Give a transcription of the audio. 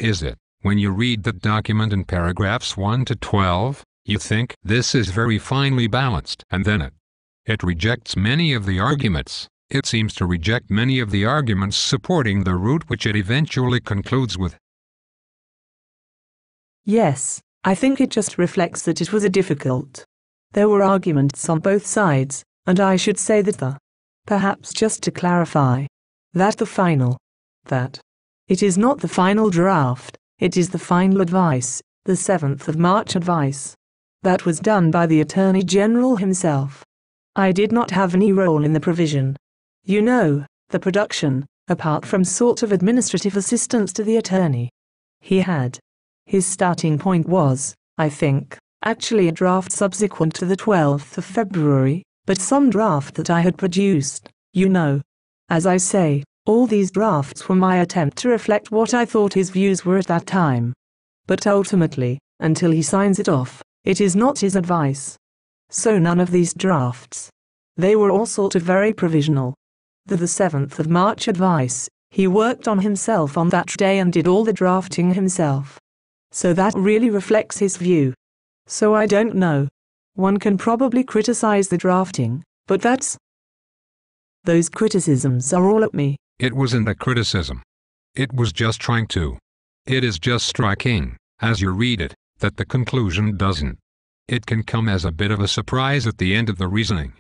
is it? When you read that document in paragraphs 1 to 12, you think this is very finely balanced, and then it rejects many of the arguments. It seems to reject many of the arguments supporting the route which it eventually concludes with. Yes, I think it just reflects that it was a difficult. There were arguments on both sides, and I should say that perhaps just to clarify, that it is not the final draft, it is the final advice, the 7th of March advice. That was done by the Attorney General himself. I did not have any role in the provision. You know, the production, apart from sort of administrative assistance to the attorney. He had. His starting point was, I think, actually a draft subsequent to the 12th of February, but some draft that I had produced, you know. As I say, all these drafts were my attempt to reflect what I thought his views were at that time. But ultimately, until he signs it off, it is not his advice. So none of these drafts. They were all sort of very provisional. The 7th of March advice, he worked on himself on that day and did all the drafting himself. So that really reflects his view. So I don't know. One can probably criticize the drafting, but those criticisms are all at me. It wasn't a criticism. It was just trying to. It is just striking, as you read it, that the conclusion doesn't. It can come as a bit of a surprise at the end of the reasoning.